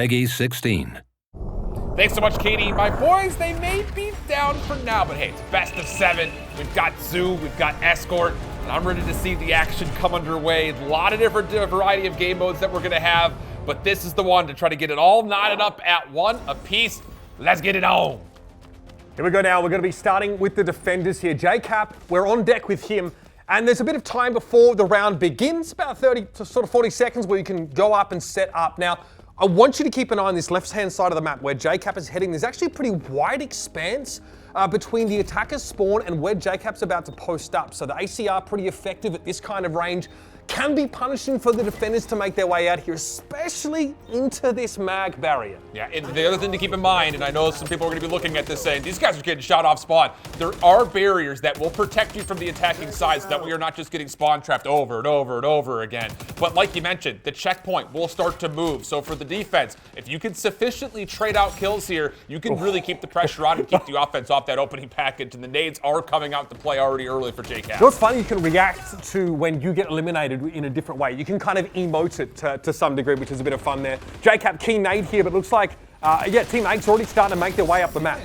Peggy 16. Thanks so much, Katie. My boys, they may be down for now, but hey, it's best of 7. We've got Zoo, we've got Escort, and I'm ready to see the action come underway. A lot of different variety of game modes that we're gonna have, but this is the one to try to get it all knotted up at one apiece. Let's get it on. Here we go now. We're going to be starting with the defenders here. JKap, we're on deck with him. And there's a bit of time before the round begins, about 30 to sort of 40 seconds where you can go up and set up. Now, I want you to keep an eye on this left-hand side of the map where JKap is heading. There's actually a pretty wide expanse between the attacker's spawn and where JKap's about to post up. So the ACR pretty effective at this kind of range. Can be punishing for the defenders to make their way out here, especially into this mag barrier. Yeah, and the other thing to keep in mind, and I know some people are going to be looking at this saying, these guys are getting shot off spawn. There are barriers that will protect you from the attacking side so that we are not just getting spawn trapped over and over and over again. But like you mentioned, the checkpoint will start to move. So for the defense, if you can sufficiently trade out kills here, you can really keep the pressure on and keep the offense off that opening package. And the nades are coming out to play already early for JKap. You know what's funny? You can react to when you get eliminated in a different way. You can kind of emote it to some degree, which is a bit of fun there. JKap key nade here, but looks like, Team 8's already starting to make their way up the map.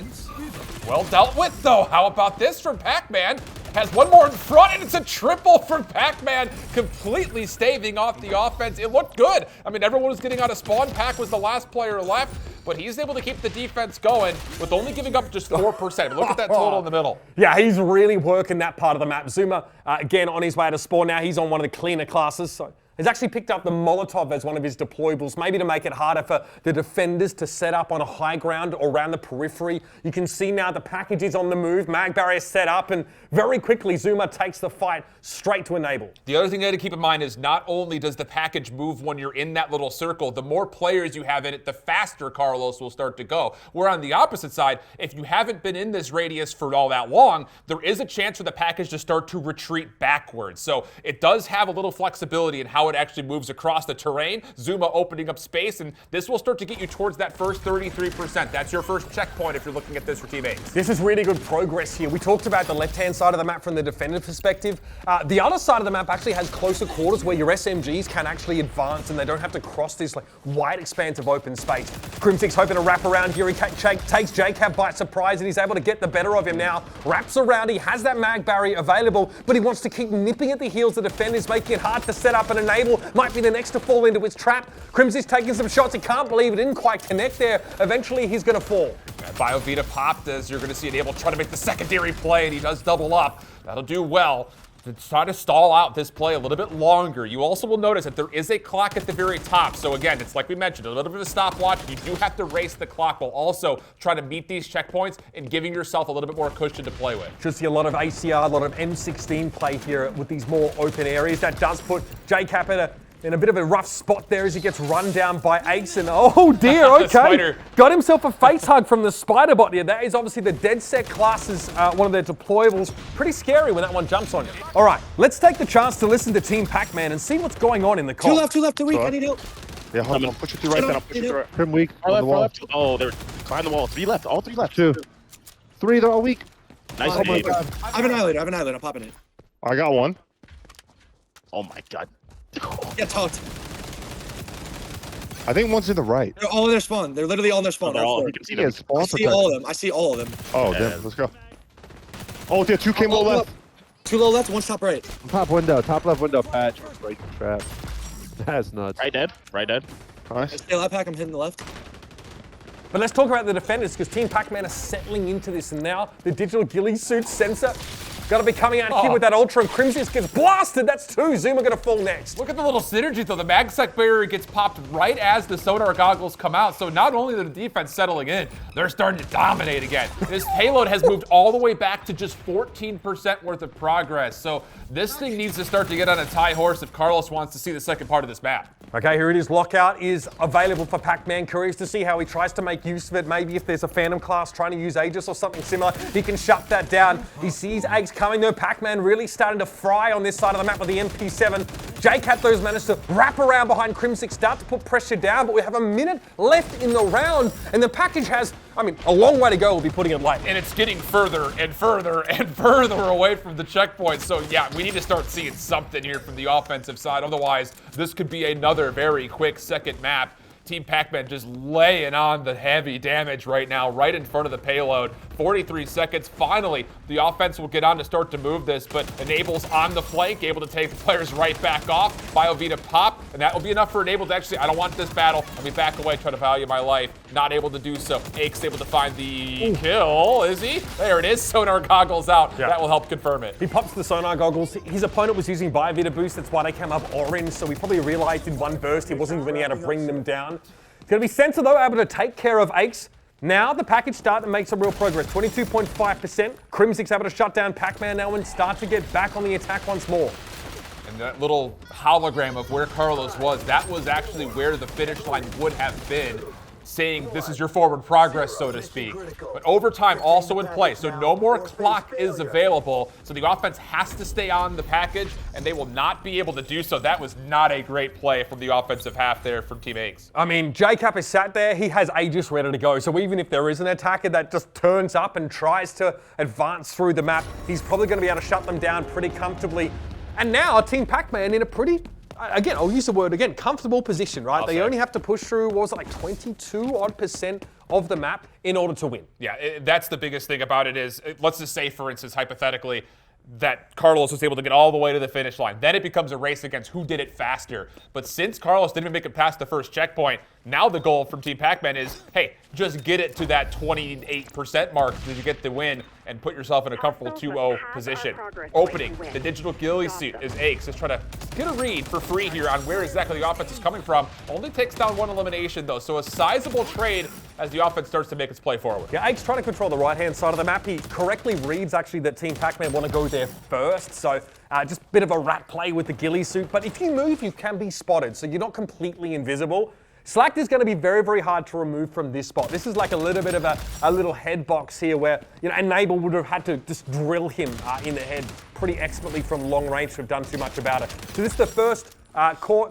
Well dealt with, though. How about this from Pacman? Has one more in front, and it's a triple from Pacman, completely staving off the offense. It looked good. I mean, everyone was getting out of spawn. Pac was the last player left, but he's able to keep the defense going with only giving up just 4%. Look at that total in the middle. Yeah, he's really working that part of the map. ZooMaa, again, on his way to spawn now. He's on one of the cleaner classes, so he's actually picked up the Molotov as one of his deployables, maybe to make it harder for the defenders to set up on a high ground or around the periphery. You can see now the package is on the move, mag barrier set up, and very quickly ZooMaa takes the fight straight to enable. The other thing you got to keep in mind is not only does the package move when you're in that little circle, the more players you have in it, the faster Carlos will start to go. Where on the opposite side, if you haven't been in this radius for all that long, there is a chance for the package to start to retreat backwards. So it does have a little flexibility in how it actually moves across the terrain. ZooMaa opening up space, and this will start to get you towards that first 33%. That's your first checkpoint if you're looking at this for Team 8. This is really good progress here. We talked about the left-hand side of the map from the defender perspective. The other side of the map actually has closer quarters where your SMGs can actually advance and they don't have to cross this wide expanse of open space. Crimsix hoping to wrap around here. He takes JKap by surprise and he's able to get the better of him now. Wraps around, he has that mag barrier available, but he wants to keep nipping at the heels of the defenders, making it hard to set up and enable. Might be the next to fall into his trap. Crimsix taking some shots. He can't believe it didn't quite connect there. Eventually, he's going to fall. BioVita popped as you're going to see Enable try to make the secondary play, and he does double up. That'll do well to try to stall out this play a little bit longer. You also will notice that there is a clock at the very top. So again, it's like we mentioned, a little bit of a stopwatch. You do have to race the clock while also trying to meet these checkpoints and giving yourself a little bit more cushion to play with. Should see a lot of ACR, a lot of M16 play here with these more open areas. That does put JKap in a bit of a rough spot there as he gets run down by Ace, and oh dear, okay. Got himself a face hug from the spider bot here. That is obviously the dead set class's one of their deployables. Pretty scary when that one jumps on you. All right, let's take the chance to listen to Team Pacman and see what's going on in the call. Two left, weak. I need help. Yeah, hold on. I'll push it through right then. I'll push it through right. Prim weak on the wall. Oh, they're behind the wall. 3 left. All 3 left. 2. 3, they're all weak. Nice. Oh my God. I have an eyelid. I'm popping it. I got one. Oh my God. Get talked. I think one's in the right. They're all in their spawn. They're literally all in their spawn. You can see them. I see all of them. I see all of them. Oh, damn. Let's go. Oh, there 2 came low left. 2 low left, 1 top right. Top window, top left window, patch. Right trap. That's nuts. Right dead. Nice. Stay left pack, I'm hitting the left. But let's talk about the defenders because Team Pacman are settling into this, and now the digital ghillie suit Censor got to be coming out here with that ultra, and Crimsix gets blasted. That's 2. ZooMaa going to fall next. Look at the little synergy though. The MagSec barrier gets popped right as the sonar goggles come out. So not only the defense settling in, they're starting to dominate again. This payload has moved all the way back to just 14% worth of progress. So this thing needs to start to get on its high horse if Carlos wants to see the second part of this map. Okay, here it is. Lockout is available for Pacman. Curious to see how he tries to make use of it. Maybe if there's a Phantom class trying to use Aegis or something similar, he can shut that down. He sees Aegis coming though. Pacman really starting to fry on this side of the map with the MP7. JKap though has managed to wrap around behind Crimsix, start to put pressure down, but we have a minute left in the round, and the package has, a long way to go. We'll be putting it late. And it's getting further and further and further away from the checkpoint. So yeah, we need to start seeing something here from the offensive side. Otherwise, this could be another very quick second map. Team Pacman just laying on the heavy damage right now, right in front of the payload. 43 seconds. Finally, the offense will get on to start to move this, but Enable's on the flank, able to take the players right back off. BioVita pop, and that will be enough for Enable to actually, I don't want this battle. Let me back away, try to value my life. Not able to do so. Ake's able to find the kill, is he? There it is, sonar goggles out. Yeah. That will help confirm it. He pops the sonar goggles. His opponent was using BioVita boost, that's why they came up orange, so he probably realized in one burst he wasn't even able to bring them down. It's going to be Censor, though, able to take care of Aches. Now the package start and make some real progress. 22.5%. Crimsix able to shut down Pacman now and start to get back on the attack once more. And that little hologram of where Carlos was, that was actually where the finish line would have been, saying this is your forward progress, so to speak. But overtime also in play, so no more clock is available. So the offense has to stay on the package, and they will not be able to do so. That was not a great play from the offensive half there from Team Aches. I mean, JKap is sat there. He has Aegis ready to go. So even if there is an attacker that just turns up and tries to advance through the map, he's probably going to be able to shut them down pretty comfortably. And now Team Pacman in a pretty, again, I'll use the word again, comfortable position, right? They only have to push through, what was it, like 22% of the map in order to win. Yeah, that's the biggest thing about it is, let's just say, for instance, hypothetically, that Carlos was able to get all the way to the finish line. Then it becomes a race against who did it faster. But since Carlos didn't even make it past the first checkpoint, now the goal from Team Pacman is, hey, just get it to that 28% mark to get the win and put yourself in a comfortable 2-0 position. Opening the digital ghillie suit is Aches. Just trying to get a read for free here on where exactly the offense is coming from. Only takes down one elimination, though, so a sizable trade as the offense starts to make its play forward. Yeah, Aches trying to control the right-hand side of the map. He correctly reads, actually, that Team Pacman want to go there first, so just a bit of a rat play with the ghillie suit. But if you move, you can be spotted, so you're not completely invisible. Slacked is going to be very, very hard to remove from this spot. This is like a little bit of a little head box here where, you know, Enable would have had to just drill him in the head pretty expertly from long range to have done too much about it. So this is the first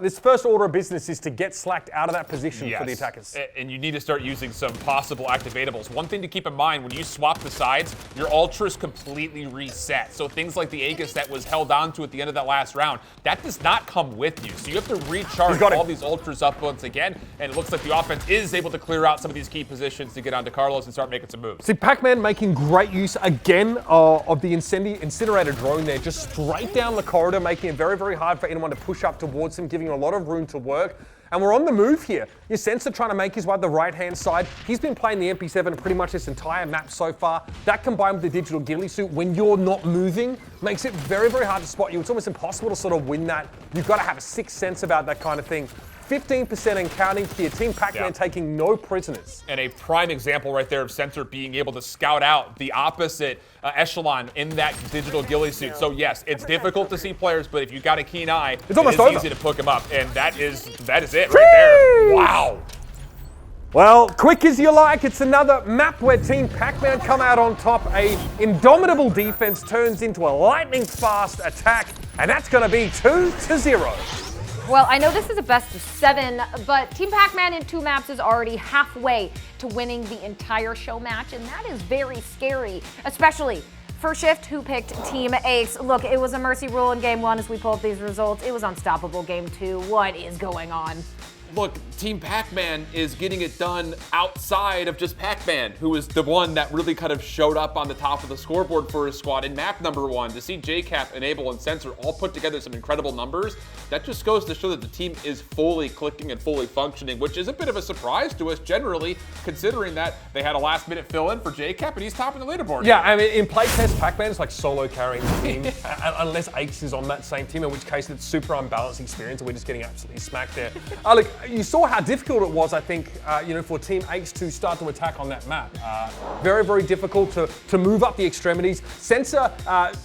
this first order of business is to get Slacked out of that position for the attackers. And you need to start using some possible activatables. One thing to keep in mind, when you swap the sides, your ultras completely reset. So things like the Aegis that was held onto at the end of that last round, that does not come with you. So you have to recharge all these ultras up once again, and it looks like the offense is able to clear out some of these key positions to get onto Carlos and start making some moves. See, Pacman making great use again of the incinerator drone there, just straight down the corridor, making it very, very hard for anyone to push up towards him, giving him a lot of room to work. And we're on the move here. Your Censor trying to make his way to the right-hand side. He's been playing the MP7 pretty much this entire map so far. That combined with the digital ghillie suit, when you're not moving, makes it very, very hard to spot you. It's almost impossible to sort of win that. You've got to have a sixth sense about that kind of thing. 15% and counting here. Team Pacman taking no prisoners. And a prime example right there of Censor being able to scout out the opposite echelon in that digital ghillie suit. So yes, it's difficult to see players, but if you've got a keen eye, it's almost easy to pick them up. And that is it right there. Wow. Well, quick as you like, it's another map where Team Pacman come out on top. A indomitable defense turns into a lightning-fast attack, and that's going to be 2-0. Well, I know this is a best of 7, but Team Pacman in 2 maps is already halfway to winning the entire show match, and that is very scary, especially for Shift, who picked Team Ace. Look, it was a mercy rule in Game 1 as we pull up these results. It was unstoppable Game 2. What is going on? Look, Team Pacman is getting it done outside of just Pacman, who is the one that really kind of showed up on the top of the scoreboard for his squad in map number 1. To see JKap, Enable, and Censor all put together some incredible numbers, that just goes to show that the team is fully clicking and fully functioning, which is a bit of a surprise to us generally, considering that they had a last-minute fill-in for JKap, and he's topping the leaderboard. Yeah, I mean, in playtest, Pacman is like solo carrying the team, unless Ace is on that same team, in which case it's super unbalanced experience, and we're just getting absolutely smacked there. Look, you saw how difficult it was, I think, for Team Ace to start to attack on that map. Very, very difficult to move up the extremities. Censor,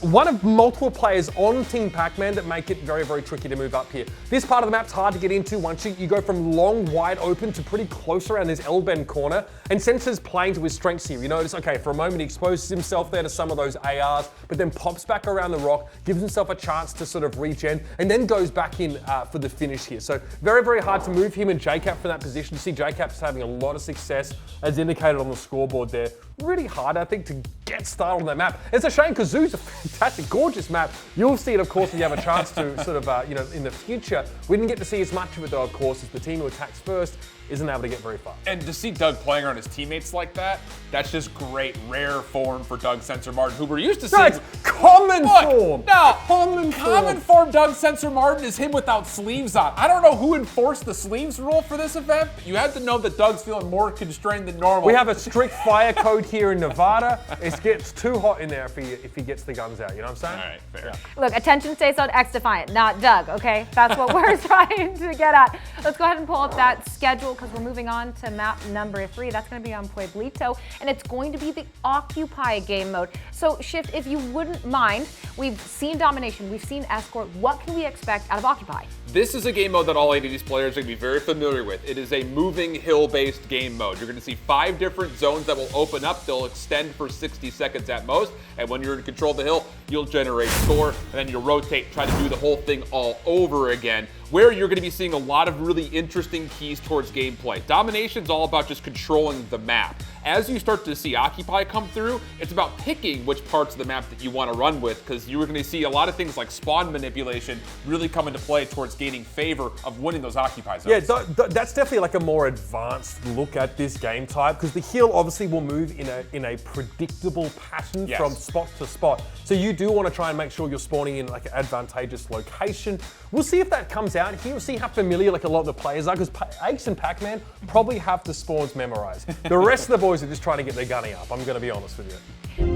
one of multiple players on Team Pacman that make it very, very tricky to move up here. This part of the map's hard to get into once you go from long, wide open to pretty close around this L-bend corner. And Censor's playing to his strengths here. You notice, okay, for a moment he exposes himself there to some of those ARs, but then pops back around the rock, gives himself a chance to sort of regen, and then goes back in for the finish here. So very, very hard to move him and JKap from that position. You see JKap's having a lot of success, as indicated on the scoreboard there. Really hard, I think, to get started on that map. It's a shame because Zoo's a fantastic, gorgeous map. You'll see it, of course, when you have a chance to sort of, in the future. We didn't get to see as much of it, though, of course, as the team who attacks first isn't able to get very far. And to see Doug playing around his teammates like that, that's just great, rare form for Doug Censor Martin, who we're used to seeing. That's common form. No, Common form Doug Censor Martin is him without sleeves on. I don't know who enforced the sleeves rule for this event, but you had to know that Doug's feeling more constrained than normal. We have a strict fire code here in Nevada. It gets too hot in there if he gets the guns out. You know what I'm saying? All right, fair. Yeah. Look, attention stays on XDefiant, not Doug, okay? That's what we're trying to get at. Let's go ahead and pull up that schedule because we're moving on to map number 3. That's going to be on Pueblito, and it's going to be the Occupy game mode. So, Shift, if you wouldn't mind, we've seen Domination, we've seen Escort. What can we expect out of Occupy? This is a game mode that all 8 of these players are going to be very familiar with. It is a moving hill-based game mode. You're going to see 5 different zones that will open up. They'll extend for 60 seconds at most, and when you're in control of the hill, you'll generate score, and then you'll rotate, try to do the whole thing all over again, where you're going to be seeing a lot of really interesting keys towards gameplay. Domination's all about just controlling the map. As you start to see Occupy come through, it's about picking which parts of the map that you want to run with, because you're going to see a lot of things like spawn manipulation really come into play towards gaining favor of winning those Occupy zones. Yeah, that's definitely like a more advanced look at this game type, because the hill obviously will move in a predictable pattern from spot to spot. So you do want to try and make sure you're spawning in like an advantageous location. We'll see if that comes out here. We'll see how familiar like a lot of the players are, because Ace and Pacman probably have the spawns memorized. The rest of the boys are just trying to get their gunning up. I'm going to be honest with you.